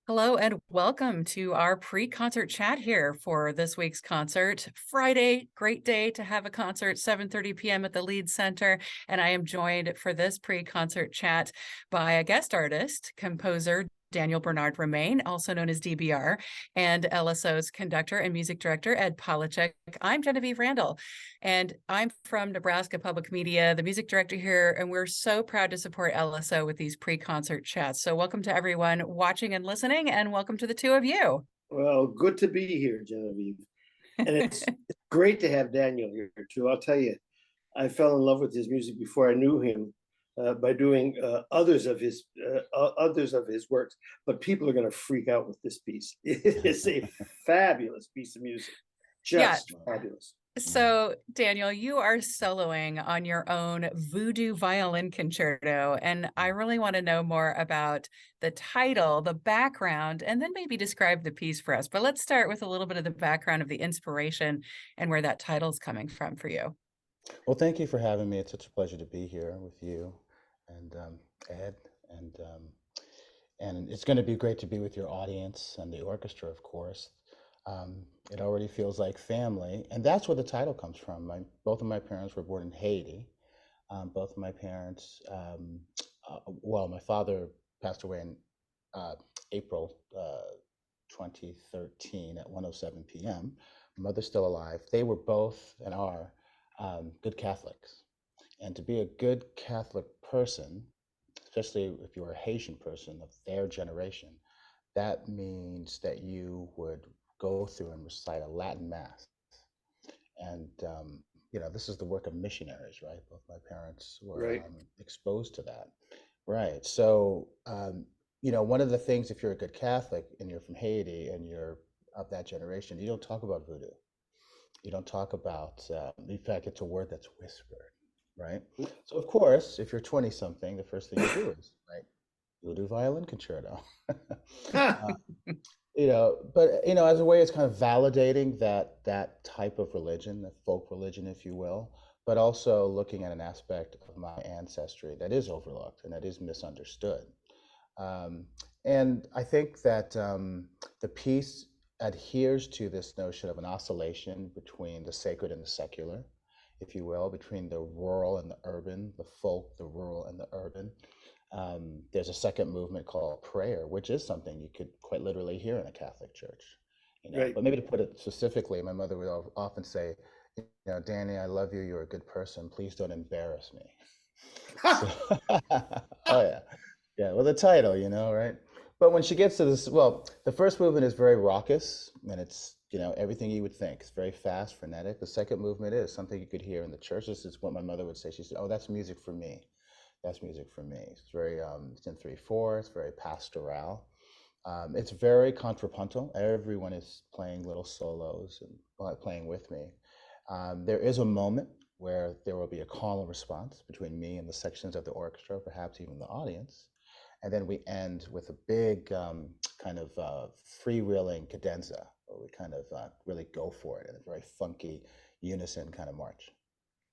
Hello and welcome to our pre-concert chat here for this week's concert. Friday, great day to have a concert, 7:30 p.m. at the Leeds Center. And I am joined for this pre-concert chat by a guest artist, composer Daniel Bernard Romain, also known as DBR, and LSO's conductor and music director, Ed Polachek. I'm Genevieve Randall, and I'm from Nebraska Public Media, the music director here, and we're so proud to support LSO with these pre-concert chats. So welcome to everyone watching and listening, and welcome to the two of you. Well, good to be here, Genevieve. And it's great to have Daniel here too. I'll tell you, I fell in love with his music before I knew him by doing others of his works. But people are going to freak out with this piece. It's a fabulous piece of music, Yeah. just fabulous. So, Daniel, you are soloing on your own Voodoo Violin Concerto, and I really want to know more about the title, the background, and then maybe describe the piece for us. But let's start with a little bit of the background of the inspiration and where that title's coming from for you. Well, thank you for having me. It's such a pleasure to be here with you and Ed, and um, and it's going to be great to be with your audience and the orchestra, of course. It already feels like family, and that's where the title comes from. Both of my parents were born in Haiti. Both of my parents, well, my father passed away in April 2013 at 1:07 p.m. My mother's still alive. They were both and are good Catholics. And to be a good Catholic person, especially if you're a Haitian person of their generation, that means that you would go through and recite a Latin Mass. And, this is the work of missionaries, right? Both my parents were Right. exposed to that. Right. So, one of the things, if you're a good Catholic and you're from Haiti and you're of that generation, you don't talk about voodoo. You don't talk about, in fact, it's a word that's whispered, right? So, of course, if you're 20 something, the first thing you do is, right, Voodoo Violin Concerto. uh, as a way, it's kind of validating that type of religion, the folk religion, if you will, but also looking at an aspect of my ancestry that is overlooked and that is misunderstood. Um, and I think that the piece adheres to this notion of an oscillation between the sacred and the secular, if you will, between the rural and the urban, the folk, the rural and the urban. There's a second movement called prayer, which is something you could quite literally hear in a Catholic church, Right. But maybe to put it specifically, my mother would often say, Danny, I love you. You're a good person. Please don't embarrass me. So, oh yeah. Yeah, well, the title, right? But when she gets to this, well, the first movement is very raucous and it's, everything you would think. It's very fast, frenetic. The second movement is something you could hear in the church. This is what my mother would say. She said, "Oh, that's music for me. That's music for me." It's very, it's in 3/4. It's very pastoral. It's very contrapuntal. Everyone is playing little solos and playing with me. There is a moment where there will be a call and response between me and the sections of the orchestra, perhaps even the audience. And then we end with a big kind of freewheeling cadenza, where we kind of really go for it in a very funky unison kind of march.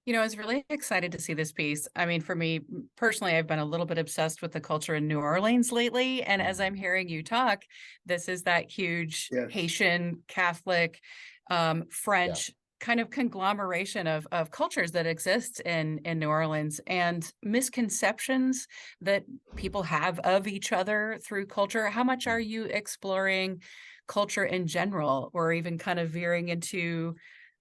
I was really excited to see this piece. I mean, for me personally, I've been a little bit obsessed with the culture in New Orleans lately. And as I'm hearing you talk, this is that huge Yes. Haitian, Catholic, Yeah. French kind of conglomeration of cultures that exist in New Orleans, and misconceptions that people have of each other through culture. How much are you exploring culture in general, or even kind of veering into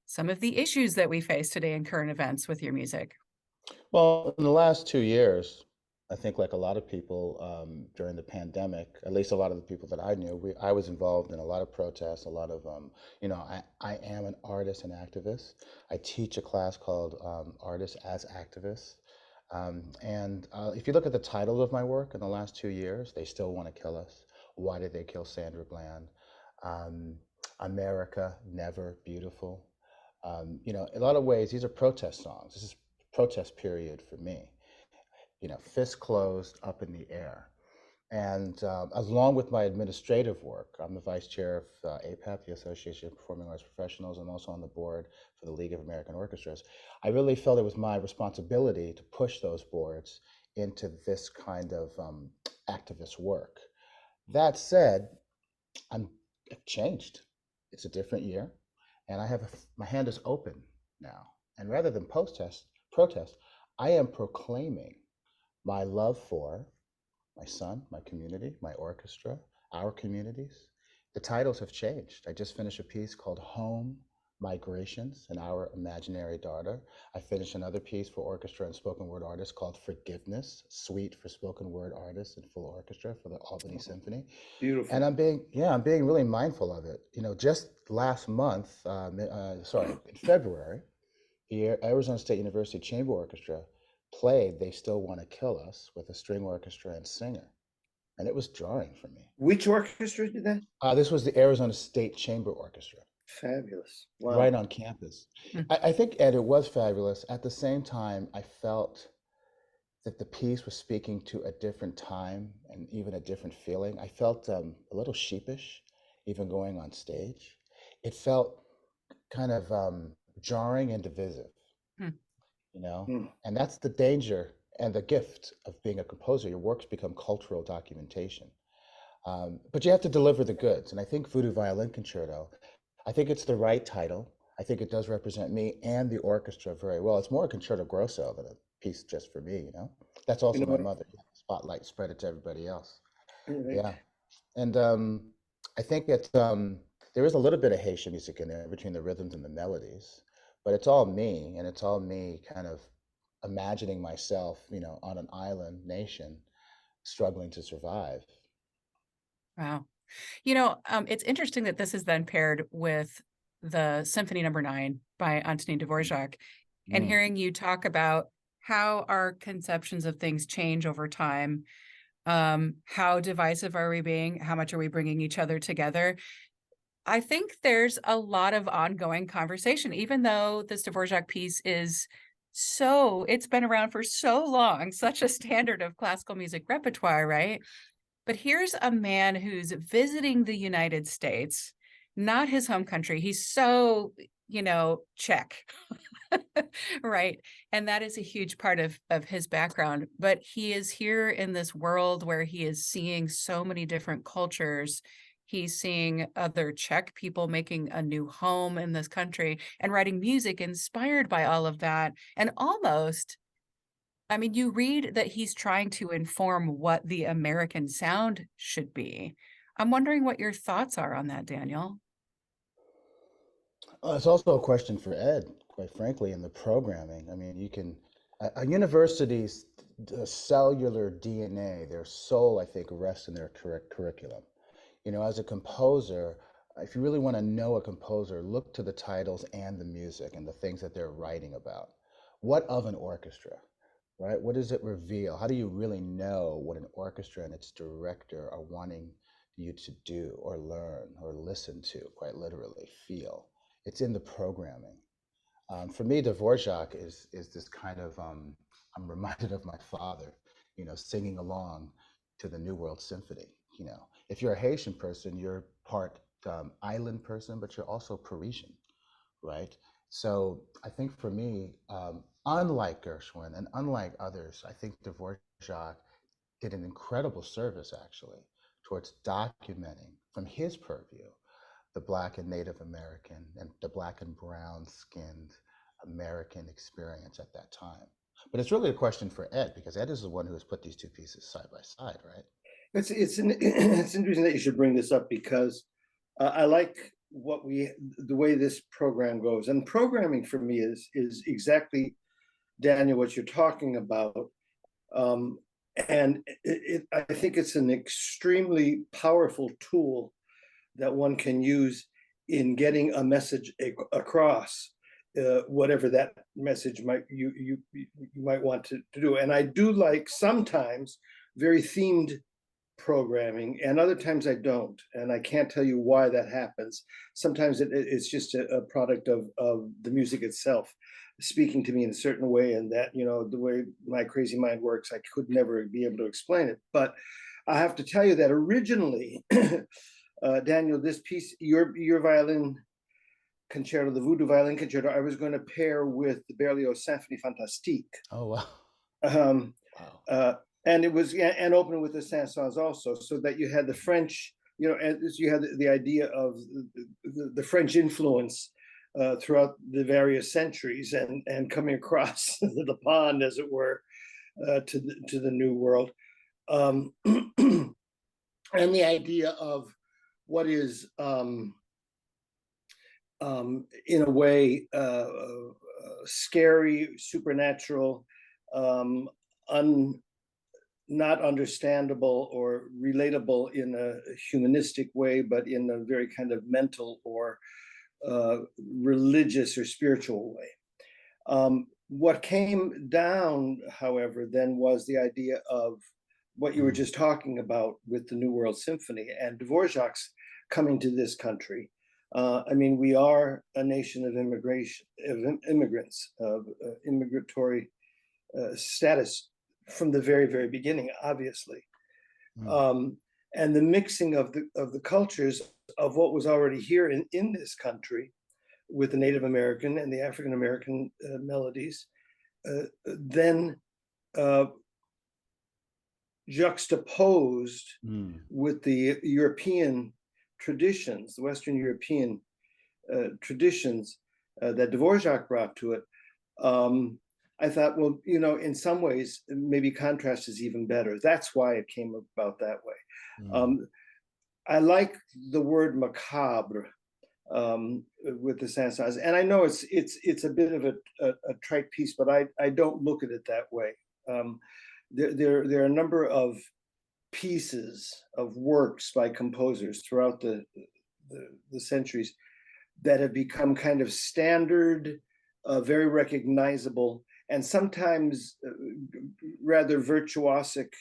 some of the issues that we face today in current events with your music? Well, in the last 2 years, I think like a lot of people during the pandemic, at least a lot of the people that I knew, I was involved in a lot of protests, a lot of, I am an artist and activist. I teach a class called Artists as Activists. And if you look at the titles of my work in the last 2 years, They Still Want to Kill Us. Why Did They Kill Sandra Bland? Um, America, Never Beautiful. In a lot of ways, these are protest songs. This is protest period for me. Fist closed, up in the air. And along with my administrative work, I'm the vice chair of APAP, the Association of Performing Arts Professionals. I'm also on the board for the League of American Orchestras. I really felt it was my responsibility to push those boards into this kind of activist work. That said, I'm I've changed. It's a different year, and my hand is open now. And rather than protest, I am proclaiming my love for my son, my community, my orchestra, our communities. The titles have changed. I just finished a piece called Home Migrations and Our Imaginary Daughter. I finished another piece for orchestra and spoken word artists called Forgiveness, Suite for spoken word artists and full orchestra for the Albany Symphony. And Beautiful. I'm being really mindful of it. Just last month, in February, the Arizona State University Chamber Orchestra played They Still Want to Kill Us with a string orchestra and singer. And it was jarring for me. Which orchestra did that? This was the Arizona State Chamber Orchestra, Fabulous. right Wow. on campus. Hmm. I think, Ed, it was fabulous. At the same time, I felt that the piece was speaking to a different time and even a different feeling. I felt a little sheepish, even going on stage. It felt kind of jarring and divisive, Hmm. Hmm. and that's the danger and the gift of being a composer. Your works become cultural documentation. But you have to deliver the goods. And I think Voodoo Violin Concerto, I think it's the right title. I think it does represent me and the orchestra very well. It's more a concerto grosso than a piece just for me. That's You also know my what? mother. Spotlight, spread it to everybody else. Right. Yeah. And I think there is a little bit of Haitian music in there between the rhythms and the melodies, but it's all me, and it's all me kind of imagining myself, on an island nation struggling to survive. Wow. It's interesting that this is then paired with the Symphony Number 9 by Antonin Dvorak, and Mm. hearing you talk about how our conceptions of things change over time. How divisive are we being? How much are we bringing each other together? I think there's a lot of ongoing conversation, even though this Dvorak piece it's been around for so long, such a standard of classical music repertoire, right? But here's a man who's visiting the United States, not his home country. He's so, Czech, right? And that is a huge part of his background. But he is here in this world where he is seeing so many different cultures. He's seeing other Czech people making a new home in this country and writing music inspired by all of that. And you read that he's trying to inform what the American sound should be. I'm wondering what your thoughts are on that, Daniel. It's also a question for Ed, quite frankly, in the programming. I mean, a university's cellular DNA, their soul, I think, rests in their curriculum. As a composer, if you really want to know a composer, look to the titles and the music and the things that they're writing about. What of an orchestra, right? What does it reveal? How do you really know what an orchestra and its director are wanting you to do or learn or listen to, quite literally, feel? It's in the programming. For me, Dvorak is this kind of I'm reminded of my father, singing along to the New World Symphony. If you're a Haitian person, you're part island person, but you're also Parisian, right? So I think for me, unlike Gershwin and unlike others, I think Dvorak did an incredible service actually towards documenting from his purview the Black and Native American and the Black and brown skinned American experience at that time. But it's really a question for Ed because Ed is the one who has put these two pieces side by side, right? It's interesting that you should bring this up because I like the way this program goes, and programming for me is exactly, Daniel, what you're talking about. And I think it's an extremely powerful tool that one can use in getting a message across, whatever that message you might want to do. And I do like sometimes very themed programming, and other times I don't, and I can't tell you why that happens. Sometimes it's just a product of the music itself speaking to me in a certain way, and that, the way my crazy mind works, I could never be able to explain it. But I have to tell you that originally, Daniel, this piece, your violin concerto, the Voodoo Violin Concerto, I was going to pair with the Berlioz Symphonie Fantastique. Oh, wow. Um, Wow. and it was, and open with the Saint-Saëns also, so that you had the French you know, and you had the idea of the French influence throughout the various centuries and coming across the pond, as it were, to the New World, and the idea of what is, in a way, scary, supernatural, not understandable or relatable in a humanistic way, but in a very kind of mental or religious or spiritual way. What came down, however, then was the idea of what you were just talking about with the New World Symphony and Dvorak's coming to this country. I mean, we are a nation of immigration, of immigrants, of immigratory status from the very, very beginning, obviously. And the mixing of the cultures of what was already here in this country with the Native American and the African American melodies, then juxtaposed with the European traditions, the Western European traditions that Dvorak brought to it. I thought, well, you know, in some ways, maybe contrast is even better. That's why it came about that way. I like the word macabre with the Saint-Saëns, and I know it's a bit of a trite piece, but I don't look at it that way. There are a number of pieces of works by composers throughout the centuries that have become kind of standard, very recognizable, and sometimes rather virtuosic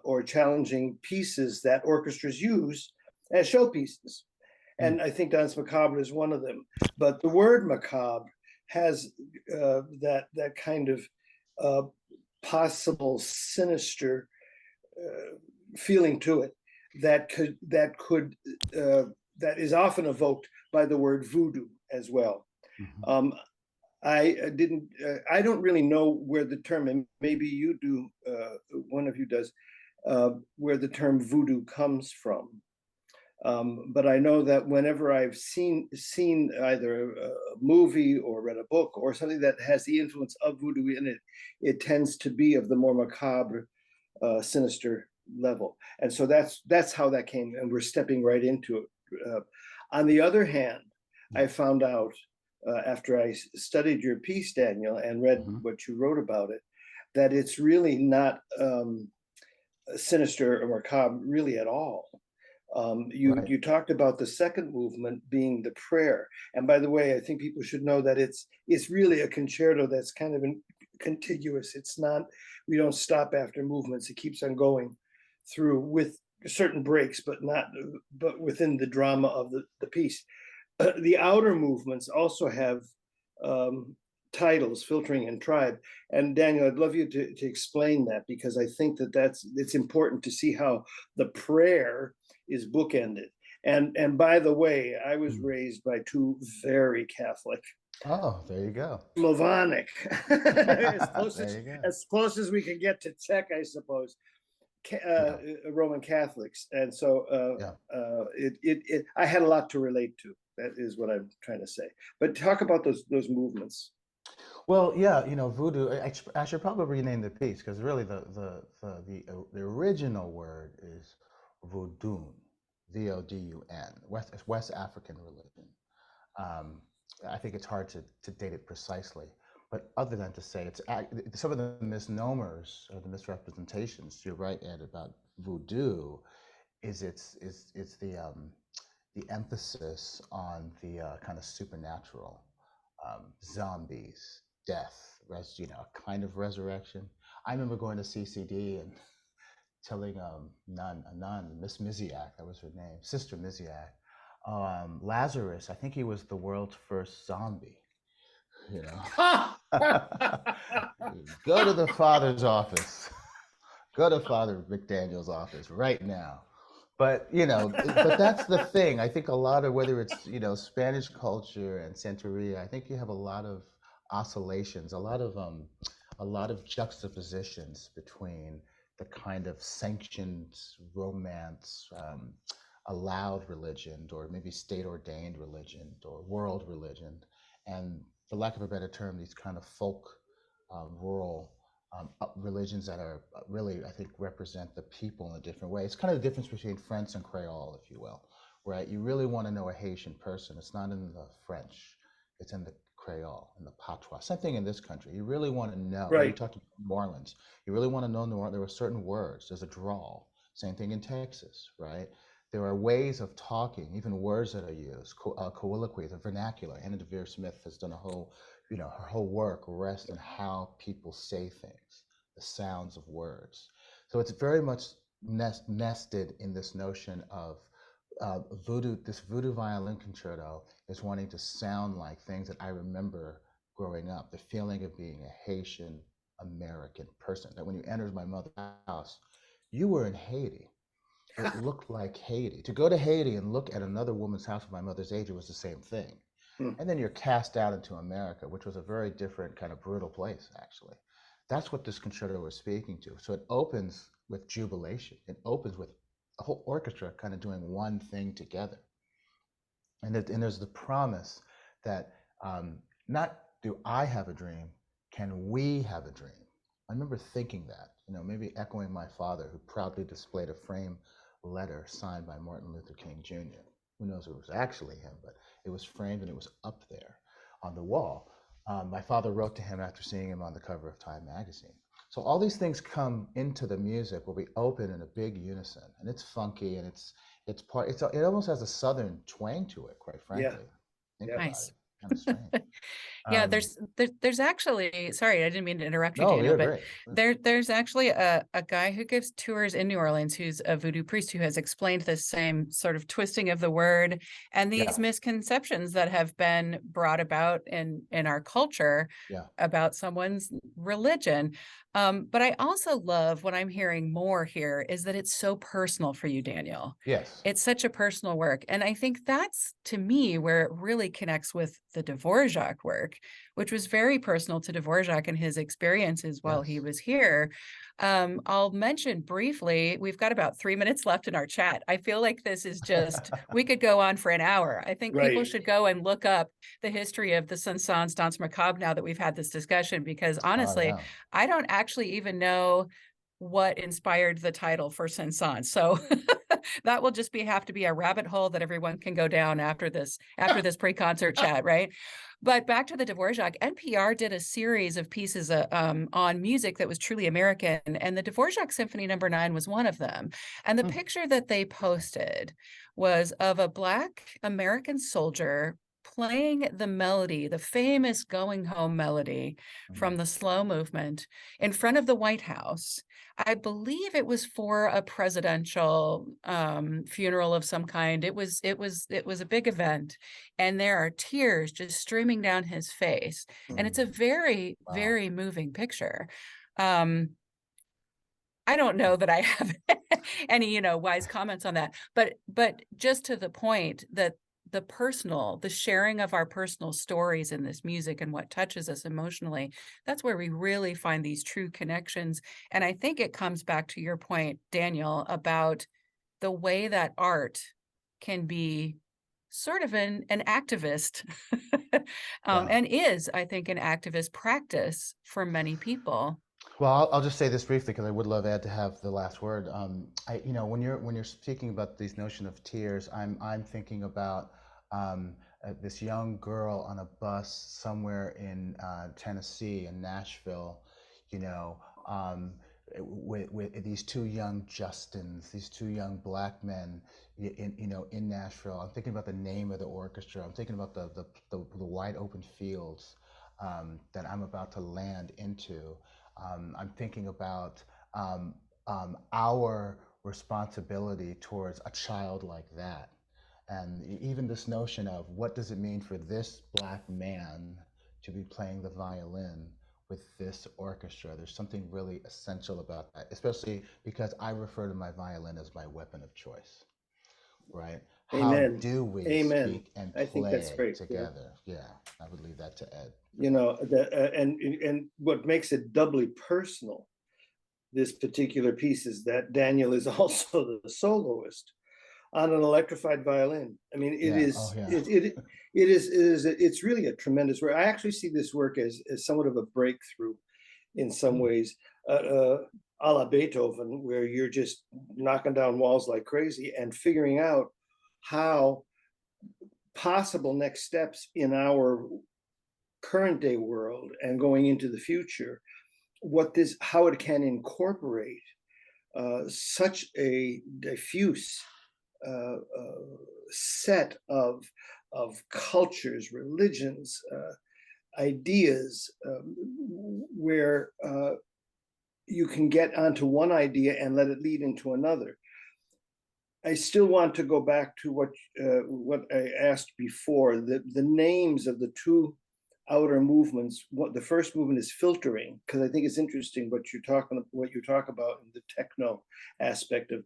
or challenging pieces that orchestras use as showpieces. And I think Danse Macabre is one of them. But the word macabre has that kind of possible sinister feeling to it that is often evoked by the word voodoo as well. I don't really know where the term, and maybe you do, one of you does, where the term voodoo comes from. But I know that whenever I've seen either a movie or read a book or something that has the influence of voodoo in it, it tends to be of the more macabre, sinister level. And so that's how that came, and we're stepping right into it. On the other hand, I found out after I studied your piece, Daniel, and read what you wrote about it, that it's really not sinister or macabre really at all. You talked about the second movement being the prayer, and by the way, I think people should know that it's really a concerto that's kind of contiguous. It's not, we don't stop after movements. It keeps on going through with certain breaks, but within the drama of the piece. The outer movements also have titles, Filtering and Tribe. And Daniel, I'd love you to explain that, because I think it's important to see how the prayer is bookended. And by the way, I was raised by two very Catholic. Oh, there you go. Slavonic, as close as we can get to Czech, I suppose. Roman Catholics, and so I had a lot to relate to. That is what I'm trying to say. But talk about those movements. Well, yeah, you know, voodoo. I should probably rename the piece, because really the original word is voodoo, VODUN, West African religion. I think it's hard to date it precisely, but other than to say it's some of the misnomers or the misrepresentations, you're right, Ed, about voodoo, is the emphasis on the kind of supernatural, zombies, death, kind of resurrection. I remember going to CCD and telling a nun, Miss Miziak, that was her name, Sister Miziak, Lazarus, I think he was the world's first zombie. You know, go to the Father's office. Go to Father McDaniel's office right now. But but that's the thing. I think a lot of, whether it's Spanish culture and Santeria, I think you have a lot of oscillations, a lot of juxtapositions between the kind of sanctioned romance, allowed religion, or maybe state ordained religion, or world religion, and for lack of a better term, these kind of folk, rural, religions that are really, I think, represent the people in a different way. It's kind of the difference between French and Creole, if you will, right? You really want to know a Haitian person. It's not in the French, it's in the Creole, in the patois. Same thing in this country. You really want to know. When you Right. talk to New Orleans, you really want to know New Orleans. There are certain words. There's a drawl. Same thing in Texas, right? There are ways of talking, even words that are used, colloquy, the vernacular. Anna DeVere Smith has done a whole, her whole work rests on how people say things, the sounds of words. So it's very much nested in this notion of voodoo. This voodoo violin concerto is wanting to sound like things that I remember growing up, the feeling of being a Haitian American person, that when you entered my mother's house, you were in Haiti. It looked like Haiti. To go to Haiti and look at another woman's house of my mother's age, it was the same thing. Hmm. And then you're cast out into America, which was a very different kind of brutal place, actually. That's what this concerto was speaking to. So it opens with jubilation. It opens with a whole orchestra kind of doing one thing together. And there's the promise that, not do I have a dream, can we have a dream? I remember thinking that, maybe echoing my father, who proudly displayed a frame letter signed by Martin Luther King Jr. Who knows if it was actually him, but it was framed and it was up there on the wall. My father wrote to him after seeing him on the cover of Time magazine. So all these things come into the music where we open in a big unison, and it's funky, and it almost has a southern twang to it, quite Yeah. frankly. Think Yeah. about Nice. it. Kind of strange. Yeah, Um, there's actually, sorry, I didn't mean to interrupt you, no, Daniel, you're but great. there's actually a guy who gives tours in New Orleans who's a voodoo priest who has explained this same sort of twisting of the word and Yeah, these misconceptions that have been brought about in our culture yeah, about someone's religion. But I also love what I'm hearing more here is that it's so personal for you, Daniel. yes, It's such a personal work. And I think that's, to me, where it really connects with the Dvorak work, which was very personal to Dvorak and his experiences while he yes. was here. I'll mention briefly, we've got about 3 minutes left in our chat. I feel like this is just, we could go on for an hour. I think people Right. should go and look up the history of the Saint-Saëns Danse Macabre now that we've had this discussion, because Oh honestly, yeah. I don't actually even know what inspired the title for Saint-Saëns. So that will just have to be a rabbit hole that everyone can go down after this pre-concert chat, right? But back to the Dvorak, NPR did a series of pieces on music that was truly American, and the Dvorak Symphony No. 9 was one of them. And the Hmm, picture that they posted was of a Black American soldier playing the melody, the famous Going Home melody mhm, from the slow movement in front of the White House. I believe it was for a presidential funeral of some kind. It was a big event, and there are tears just streaming down his face, and it's mm. a very, Wow. very moving picture. Um, I don't know that I have any, wise comments on that, but just to the point that the sharing of our personal stories in this music and what touches us emotionally, that's where we really find these true connections. And I think it comes back to your point, Daniel, about the way that art can be sort of an activist, Yeah. and is, I think, an activist practice for many people. Well, I'll just say this briefly because I would love Ed to have the last word. When you're speaking about these notion of tears, I'm thinking about, this young girl on a bus somewhere in Tennessee, in Nashville, you know, um, with these two young Justins, these two young Black men in Nashville. I'm thinking about the name of the orchestra. I'm thinking about the wide open fields, that I'm about to land into. I'm thinking about, our responsibility towards a child like that. And even this notion of what does it mean for this Black man to be playing the violin with this orchestra? There's something really essential about that, especially because I refer to my violin as my weapon of choice, right? How Amen. do we Amen. speak and I think that's play great. Yeah. together? Yeah, I would leave that to Ed. And what makes it doubly personal, this particular piece, is that Daniel is also the soloist on an electrified violin. I mean, Yeah. Oh, yeah. it's really a tremendous work. I actually see this work as somewhat of a breakthrough in some ways, a la Beethoven, where you're just knocking down walls like crazy and figuring out how possible next steps in our current day world and going into the future, how it can incorporate such a diffuse set of cultures, religions, ideas, where you can get onto one idea and let it lead into another. I still want to go back to what I asked before. The names of the two outer movements. The first movement is filtering, because I think it's interesting what you talk about in the techno aspect of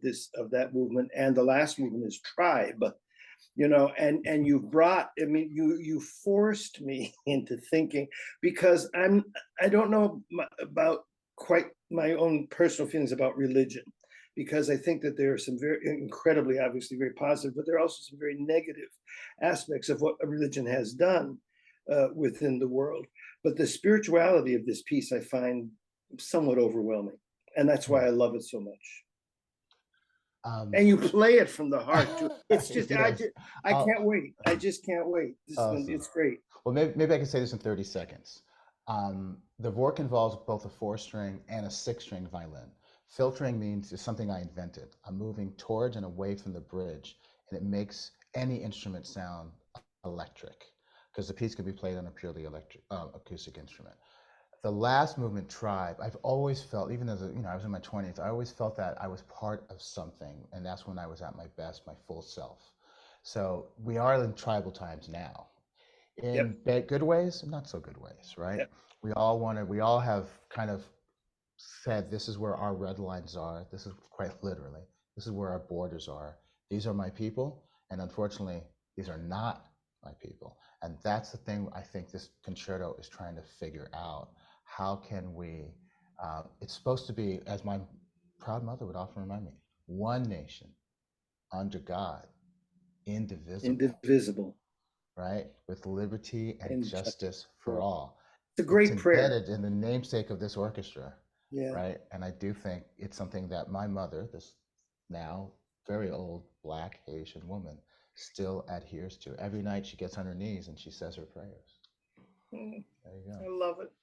that movement, and the last movement is tribe. And you've brought. I mean, you forced me into thinking, because I don't know about quite my own personal feelings about religion, because I think that there are some very incredibly, obviously very positive, but there are also some very negative aspects of what a religion has done within the world. But the spirituality of this piece I find somewhat overwhelming, and that's why I love it so much. And you play it from the heart too. It's just, Yes. I can't wait. I just can't wait. Awesome. It's great. Well, maybe I can say this in 30 seconds. The work involves both a 4-string and a 6-string violin. Filtering means it's something I invented. I'm moving towards and away from the bridge, and it makes any instrument sound electric, because the piece can be played on a purely electric acoustic instrument. The last movement, tribe, I've always felt, even as I was in my 20s, I always felt that I was part of something, and that's when I was at my best, my full self. So we are in tribal times now, in good ways, not so good ways, right? Yep. We all have kind of said, this is where our red lines are. This is quite literally, this is where our borders are. These are my people, and unfortunately, these are not my people. And that's the thing I think this concerto is trying to figure out. How can we, it's supposed to be, as my proud mother would often remind me, one nation under God, Indivisible. Right? With liberty and justice for all. It's a great prayer. It's embedded in the namesake of this orchestra. Yeah. Right? And I do think it's something that my mother, this now very old Black Haitian woman, still adheres to. Every night she gets on her knees and she says her prayers. There you go. I love it.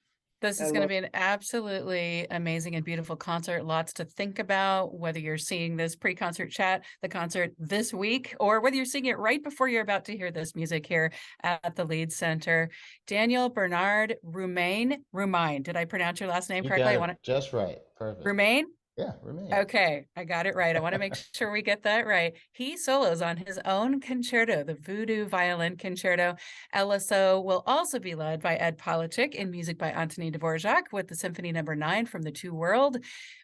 This is going to be an absolutely amazing and beautiful concert. Lots to think about, whether you're seeing this pre-concert chat, the concert this week, or whether you're seeing it right before you're about to hear this music here at the Leeds Center. Daniel Bernard Roumain. Did I pronounce your last name correctly? You got it just right. Perfect. Roumain? Yeah, Roumain. Okay, I got it right. I want to make sure we get that right. He solos on his own concerto, the Voodoo Violin Concerto. LSO will also be led by Ed Polachek in music by Antonin Dvorak with the Symphony No. 9 from the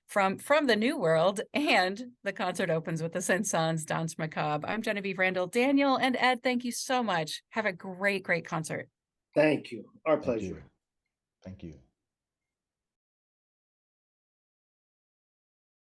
from the New World, and the concert opens with the Saint-Saëns Danse Macabre. I'm Genevieve Randall. Daniel and Ed, thank you so much. Have a great, great concert. Thank you. Our pleasure. Thank you.